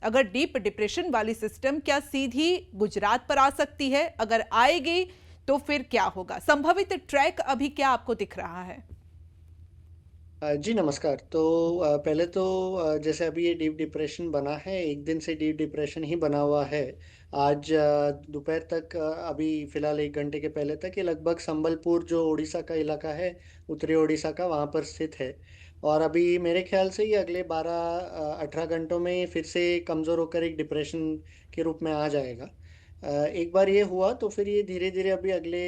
अगर deep depression वाली system क्या सीधी गुजरात पर आ सकती है? अगर आएगी तो फिर क्या होगा? संभवित ट्रैक अभी क्या आपको दिख रहा है? जी नमस्कार। तो पहले तो जैसे अभी ये डीप डिप्रेशन बना है, एक दिन से डीप डिप्रेशन ही बना हुआ है। आज दोपहर तक, अभी फिलहाल 1 घंटे के पहले तक ये लगभग संबलपुर जो उड़ीसा का इलाका है, उत्तरी उड़ीसा का, वहाँ पर स्थित है। और अभी मेरे ख्याल से ये अगले 12-18 घंटों में फिर से कमज़ोर होकर एक डिप्रेशन के रूप में आ जाएगा। एक बार ये हुआ तो फिर ये धीरे धीरे अभी अगले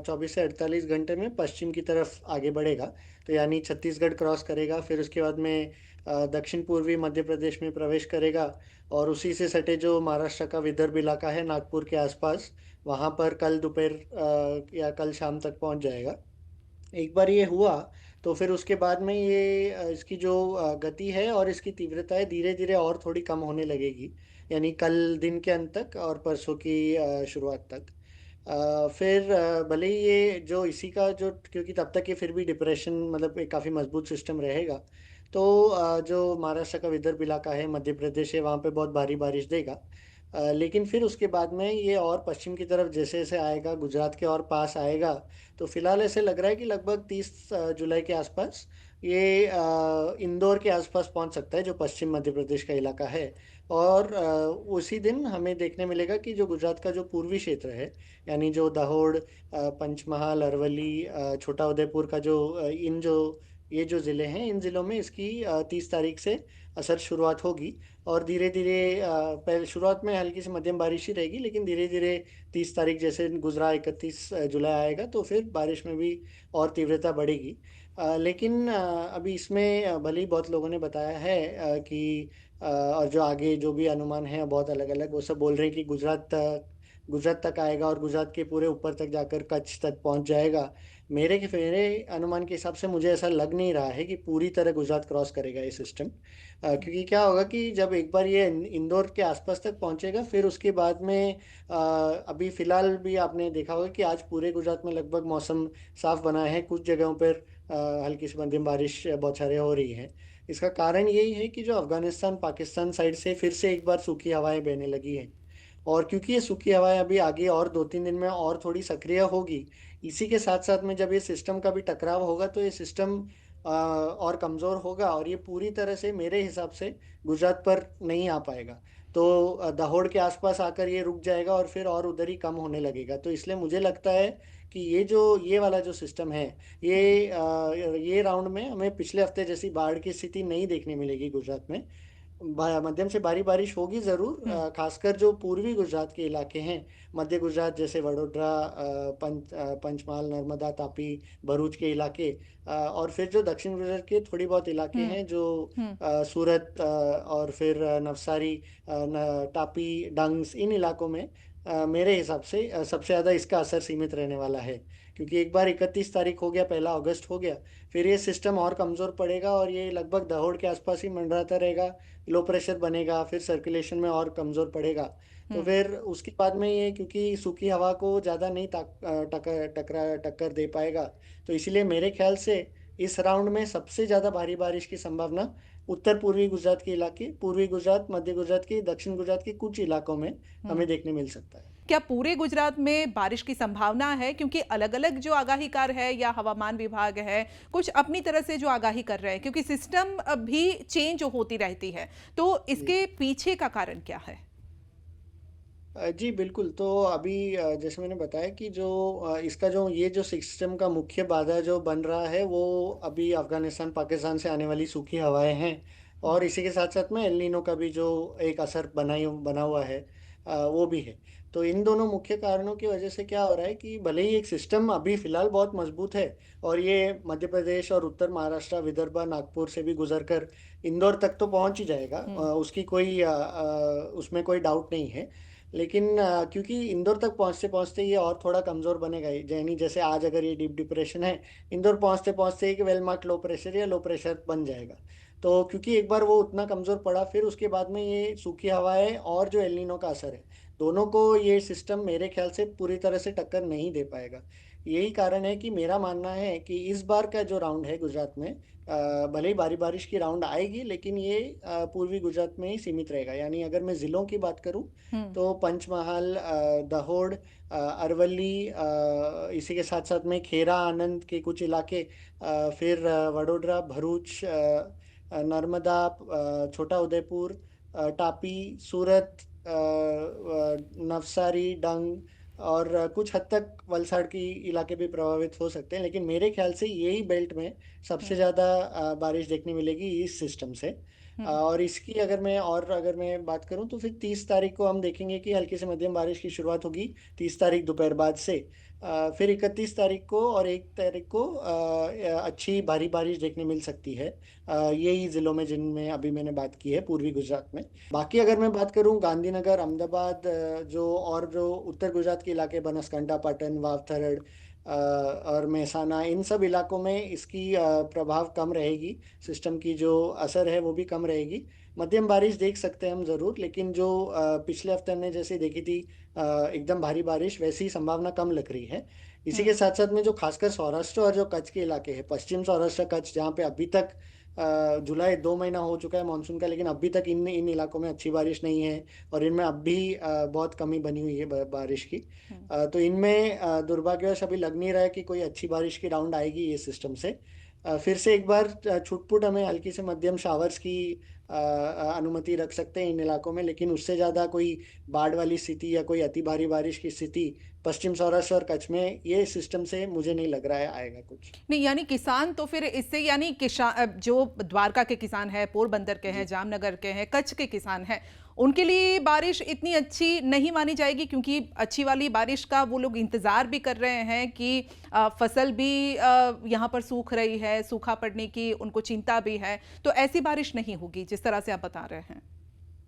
24 से 48 घंटे में पश्चिम की तरफ आगे बढ़ेगा। तो यानी छत्तीसगढ़ क्रॉस करेगा, फिर उसके बाद में दक्षिण पूर्वी मध्य प्रदेश में प्रवेश करेगा। और उसी से सटे जो महाराष्ट्र का विदर्भ इलाका है, नागपुर के आसपास, वहाँ पर कल दोपहर या कल शाम तक पहुँच जाएगा। एक बार ये हुआ तो फिर उसके बाद में ये इसकी जो गति है और इसकी तीव्रता है, धीरे धीरे और थोड़ी कम होने लगेगी। यानी कल दिन के अंत तक और परसों की शुरुआत तक। फिर भले ही ये जो इसी का जो, क्योंकि तब तक ये फिर भी डिप्रेशन मतलब एक काफ़ी मजबूत सिस्टम रहेगा। तो जो महाराष्ट्र का विदर्भ इलाका है, मध्य प्रदेश है, वहाँ पे बहुत भारी बारिश देगा। लेकिन फिर उसके बाद में ये और पश्चिम की तरफ जैसे जैसे आएगा, गुजरात के और पास आएगा। तो फिलहाल ऐसे लग रहा है कि लगभग 30 जुलाई के आसपास ये इंदौर के आसपास पहुंच सकता है, जो पश्चिम मध्य प्रदेश का इलाका है। और उसी दिन हमें देखने मिलेगा कि जो गुजरात का जो पूर्वी क्षेत्र है, यानी जो दाहोद, पंचमहाल, अरवली, छोटा उदेपुर का जो इन जो ये जो ज़िले हैं, इन ज़िलों में इसकी 30 तारीख से असर शुरुआत होगी। और धीरे धीरे पहले शुरुआत में हल्की से मध्यम बारिश ही रहेगी, लेकिन धीरे धीरे 30 तारीख जैसे गुजरा, 31 जुलाई आएगा तो फिर बारिश में भी और तीव्रता बढ़ेगी। लेकिन अभी इसमें भले ही बहुत लोगों ने बताया है और जो आगे जो भी अनुमान है बहुत अलग अलग, वो सब बोल रहे हैं कि गुजरात तक आएगा और गुजरात के पूरे ऊपर तक जाकर कच्छ तक पहुंच जाएगा। मेरे अनुमान के हिसाब से मुझे ऐसा लग नहीं रहा है कि पूरी तरह गुजरात क्रॉस करेगा ये सिस्टम। क्योंकि क्या होगा कि जब एक बार ये इंदौर के आसपास तक पहुंचेगा, फिर उसके बाद में अभी फिलहाल भी आपने देखा होगा कि आज पूरे गुजरात में लगभग मौसम साफ बना है। कुछ जगहों पर हल्की से मध्यम बारिश बौछारें हो रही है। इसका कारण यही है कि जो अफगानिस्तान पाकिस्तान साइड से फिर से एक बार सूखी हवाएं बहने लगी हैं। और क्योंकि ये सूखी हवाएं अभी आगे और 2-3 दिन में और थोड़ी सक्रिय होगी, इसी के साथ साथ में जब ये सिस्टम का भी टकराव होगा तो ये सिस्टम और कमज़ोर होगा और ये पूरी तरह से मेरे हिसाब से गुजरात पर नहीं आ पाएगा। तो दाहोद के आसपास आकर ये रुक जाएगा और फिर और उधर ही कम होने लगेगा। तो इसलिए मुझे लगता है कि ये वाला जो सिस्टम है, ये राउंड में हमें पिछले हफ्ते जैसी बाढ़ की स्थिति नहीं देखने मिलेगी गुजरात में। मध्यम से भारी बारिश होगी जरूर, हम्म। खासकर जो पूर्वी गुजरात के इलाके हैं, मध्य गुजरात जैसे वडोदरा, पंचमहाल, नर्मदा, तापी, भरूच के इलाके, और फिर जो दक्षिण गुजरात के थोड़ी बहुत इलाके हम्म। हैं जो हम्म। सूरत, और फिर नवसारी, टापी, डांग, इन इलाकों में मेरे हिसाब से सबसे ज़्यादा इसका असर सीमित रहने वाला है। क्योंकि एक बार 31 तारीख हो गया, 1 अगस्त हो गया, फिर ये सिस्टम और कमज़ोर पड़ेगा और ये लगभग दाहोद के आसपास ही मंडराता रहेगा। लो प्रेशर बनेगा, फिर सर्कुलेशन में और कमज़ोर पड़ेगा। तो हम्म। फिर उसके बाद में ये, क्योंकि सूखी हवा को ज़्यादा नहीं टक्कर दे पाएगा। तो इसीलिए मेरे ख्याल से इस राउंड में सबसे ज़्यादा भारी बारिश की संभावना उत्तर पूर्वी गुजरात के इलाके, पूर्वी गुजरात, मध्य गुजरात के, दक्षिण गुजरात के कुछ इलाकों में हम्म। हमें देखने मिल सकता है। क्या पूरे गुजरात में बारिश की संभावना है? क्योंकि अलग-अलग जो आगाहीकार है या हवामान विभाग है, कुछ अपनी तरह से जो आगाही कर रहे हैं, क्योंकि सिस्टम भी चेंज होती रहती है। तो जी इसके पीछे का कारण क्या है? जी बिल्कुल। तो अभी जैसे मैंने बताया कि जो इसका जो ये जो सिस्टम का मुख्य बाधा जो बन रहा है, वो अभी अफगानिस्तान पाकिस्तान से आने वाली सूखी हवाएं हैं। और इसी के साथ साथ में एल नीनो का भी जो एक असर बना हुआ है, वो भी है। तो इन दोनों मुख्य कारणों की वजह से क्या हो रहा है कि भले ही एक सिस्टम अभी फिलहाल बहुत मजबूत है और ये मध्य प्रदेश और उत्तर महाराष्ट्र, विदर्भ, नागपुर से भी गुजर कर इंदौर तक तो पहुंच ही जाएगा, हम्म। उसकी कोई उसमें कोई डाउट नहीं है। लेकिन क्योंकि इंदौर तक पहुंचते पहुंचते ये और थोड़ा कमजोर बनेगा ही। जैनी जैसे आज अगर ये डीप डिप्रेशन है, इंदौर पहुंचते पहुंचते एक वेल मार्क लो प्रेशर या लो प्रेशर बन जाएगा। तो क्योंकि एक बार वो उतना कमजोर पड़ा, फिर उसके बाद में ये सूखी हवाएं और जो एल नीनो का असर है, दोनों को ये सिस्टम मेरे ख्याल से पूरी तरह से टक्कर नहीं दे पाएगा। यही कारण है कि मेरा मानना है कि इस बार का जो राउंड है गुजरात में, भले ही बारी बारिश की राउंड आएगी, लेकिन ये पूर्वी गुजरात में ही सीमित रहेगा। यानी अगर मैं ज़िलों की बात करूं हम्म। तो पंचमहाल, दहोड़, अरवली, इसी के साथ साथ में खेरा आनंद के कुछ इलाके, फिर वडोदरा, भरूच, नर्मदा, छोटा उदयपुर, टापी, सूरत, नवसारी, डंग और कुछ हद तक वलसाड़ की इलाके भी प्रभावित हो सकते हैं। लेकिन मेरे ख्याल से यही बेल्ट में सबसे हम्म। ज़्यादा बारिश देखने मिलेगी इस सिस्टम से। हम्म। और इसकी अगर मैं बात करूं तो फिर 30 तारीख को हम देखेंगे कि हल्की से मध्यम बारिश की शुरुआत होगी, 30 तारीख दोपहर बाद से। फिर 31 तारीख को और 1 तारीख को अच्छी भारी बारिश देखने मिल सकती है, यही ज़िलों में जिनमें अभी मैंने बात की है पूर्वी गुजरात में। बाकी अगर मैं बात करूं गांधीनगर, अहमदाबाद, जो उत्तर गुजरात के इलाके, बनासकांठा, पाटन, वावथरड, और मेहसाना, इन सब इलाकों में इसकी प्रभाव कम रहेगी। सिस्टम की जो असर है वो भी कम रहेगी। मध्यम बारिश देख सकते हैं हम ज़रूर, लेकिन जो पिछले हफ्ते हमने जैसे देखी थी एकदम भारी बारिश, वैसी संभावना कम लग रही है। इसी के हम्म। साथ साथ में जो खासकर सौराष्ट्र और जो कच्छ के इलाके हैं, पश्चिम सौराष्ट्र, कच्छ, जहाँ पे अभी तक जुलाई 2 महीना हो चुका है मानसून का, लेकिन अभी तक इन इन इलाकों में अच्छी बारिश नहीं है और इनमें अब भी बहुत कमी बनी हुई है बारिश की। हम्म। तो इनमें दुर्भाग्यवश अभी लग नहीं रहा है कि कोई अच्छी बारिश की राउंड आएगी ये सिस्टम से। फिर से एक बार छुटपुट हमें हल्की से मध्यम शावर्स की अनुमति रख सकते हैं इन इलाकों में, लेकिन उससे ज़्यादा कोई बाढ़ वाली स्थिति या कोई अति भारी बारिश की स्थिति पश्चिम सौराष्ट्र और कच्छ में ये सिस्टम से मुझे नहीं लग रहा है आएगा कुछ। नहीं, यानी किसान तो फिर इससे, यानी किसान जो द्वारका के किसान हैं, पोरबंदर के हैं, जी। जामनगर के हैं, कच्छ के किसान हैं, उनके लिए बारिश इतनी अच्छी नहीं मानी जाएगी, क्योंकि अच्छी वाली बारिश का वो लोग इंतजार भी कर रहे हैं कि फसल भी यहाँ पर सूख रही है, सूखा पड़ने की उनको चिंता भी है। तो ऐसी बारिश नहीं होगी जिस तरह से आप बता रहे हैं।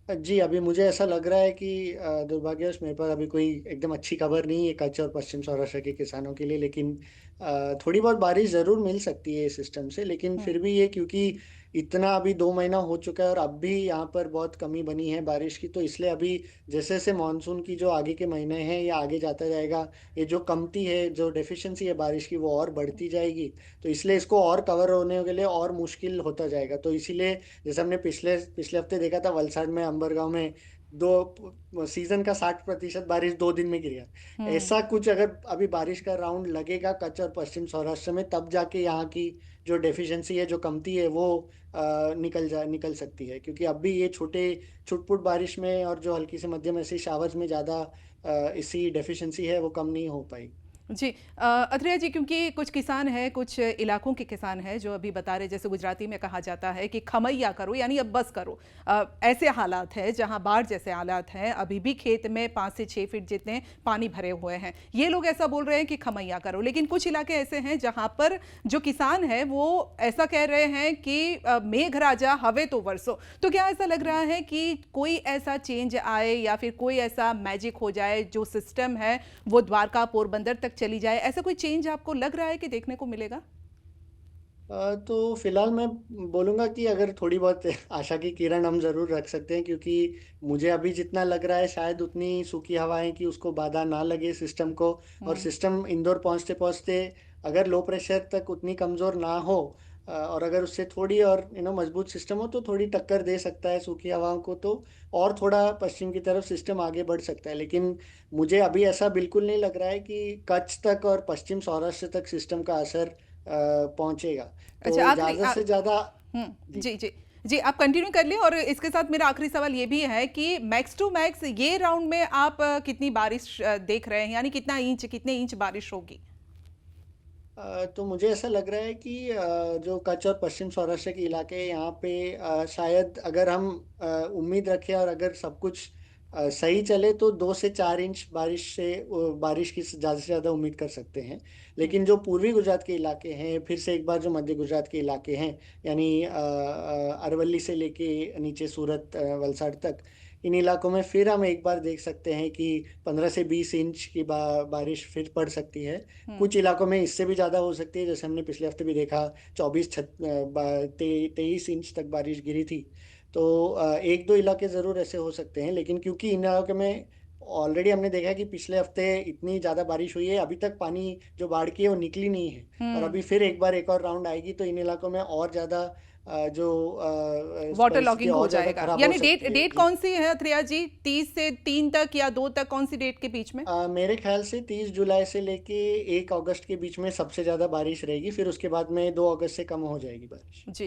जी, अभी मुझे ऐसा लग रहा है कि दुर्भाग्यवश मेरे पास अभी कोई एकदम अच्छी खबर नहीं है कच्छ और पश्चिम सौराष्ट्र के किसानों के लिए, लेकिन थोड़ी बहुत बारिश ज़रूर मिल सकती है इस सिस्टम से। लेकिन हम्म। फिर भी ये, क्योंकि इतना अभी 2 महीना हो चुका है और अब भी यहाँ पर बहुत कमी बनी है बारिश की, तो इसलिए अभी जैसे जैसे मानसून की जो आगे के महीने हैं या आगे जाता जाएगा, ये जो कमती है, जो डेफिशिएंसी है बारिश की, वो और बढ़ती जाएगी। तो इसलिए इसको और कवर होने के लिए और मुश्किल होता जाएगा। तो इसीलिए जैसे हमने पिछले पिछले हफ्ते देखा था वलसाड में, अंबरगांव में, दो सीजन का 60% बारिश 2 दिन में गिर गया। हम्म। ऐसा कुछ अगर अभी बारिश का राउंड लगेगा कच्छ और पश्चिम सौराष्ट्र में, तब जाके यहाँ की जो डेफिशिएंसी है, जो कमती है, वो निकल सकती है। क्योंकि अब भी ये छोटे छुटपुट बारिश में और जो हल्की से मध्यम ऐसी शावर्स में ज़्यादा इसी डेफिशिएंसी है वो कम नहीं हो पाई। जी। अथरेया जी, क्योंकि कुछ किसान हैं, कुछ इलाकों के किसान हैं जो अभी बता रहे, जैसे गुजराती में कहा जाता है कि खमैया करो, यानी अब बस करो। ऐसे हालात हैं जहां बाढ़ जैसे हालात हैं, अभी भी खेत में 5 से 6 फीट जितने पानी भरे हुए हैं। ये लोग ऐसा बोल रहे हैं कि खमैया करो, लेकिन कुछ इलाके ऐसे हैं जहां पर जो किसान है वो ऐसा कह रहे हैं कि मेघ राजा हवे तो वरसो। तो क्या ऐसा लग रहा है कि कोई ऐसा चेंज आए या फिर कोई ऐसा मैजिक हो जाए, जो सिस्टम है वो द्वारका पोरबंदर तक चली जाए? ऐसा कोई चेंज आपको लग रहा है कि देखने को मिलेगा? तो फिलहाल मैं बोलूँगा कि अगर थोड़ी बहुत आशा की किरण हम ज़रूर रख सकते हैं, क्योंकि मुझे अभी जितना लग रहा है शायद उतनी सूखी हवाएं कि उसको बाधा ना लगे सिस्टम को। और हम्म। सिस्टम इंदौर पहुंचते पहुंचते अगर लो प्रेशर तक उतनी कमज़ोर ना हो, और अगर उससे थोड़ी और मजबूत सिस्टम हो, तो थोड़ी टक्कर दे सकता है सूखी हवाओं को। तो और थोड़ा पश्चिम की तरफ सिस्टम आगे बढ़ सकता है। लेकिन मुझे अभी ऐसा बिल्कुल नहीं लग रहा है कि कच्छ तक और पश्चिम सौराष्ट्र तक सिस्टम का असर पहुंचेगा। अच्छा, तो आखिरी ज़्यादा से ज़्यादा। जी। जी, जी। जी, आप कंटिन्यू कर लें, और इसके साथ मेरा आखिरी सवाल ये भी है कि मैक्स टू मैक्स ये राउंड में आप कितनी बारिश देख रहे हैं? यानी कितने इंच बारिश होगी? तो मुझे ऐसा लग रहा है कि जो कच्छ और पश्चिम सौराष्ट्र के इलाके हैं, यहाँ पे शायद अगर हम उम्मीद रखें और अगर सब कुछ सही चले, तो 2 से 4 इंच बारिश की ज़्यादा से ज़्यादा उम्मीद कर सकते हैं। हुँ। लेकिन जो पूर्वी गुजरात के इलाके हैं, फिर से एक बार जो मध्य गुजरात के इलाके हैं, यानी अरवली से लेके नीचे सूरत, वलसाड़ तक, इन इलाकों में फिर हम एक बार देख सकते हैं कि 15 से 20 इंच की बारिश फिर पड़ सकती है। हुँ। कुछ इलाकों में इससे भी ज़्यादा हो सकती है, जैसे हमने पिछले हफ्ते भी देखा, 23 इंच तक बारिश गिरी थी। तो एक दो इलाके ज़रूर ऐसे हो सकते हैं, लेकिन क्योंकि इन इलाकों में ऑलरेडी हमने देखा है कि पिछले हफ्ते इतनी ज़्यादा बारिश हुई है, अभी तक पानी जो बाढ़ की है वो निकली नहीं है, और अभी फिर एक बार एक और राउंड आएगी तो इन इलाकों में और ज़्यादा जो वाटर परिस्थिति लॉगिंग हो और ज़्यादा जाएगा। खराब हो यानी डेट सकती है डेट जी। कौन सी है अथरिया जी? 30 से 3 तक या 2 तक, कौन सी डेट के बीच में? मेरे ख्याल से 30 जुलाई से लेके 1 अगस्त के बीच में सबसे ज़्यादा बारिश रहेगी, फिर उसके बाद में 2 अगस्त से कम हो जाएगी बारिश। जी।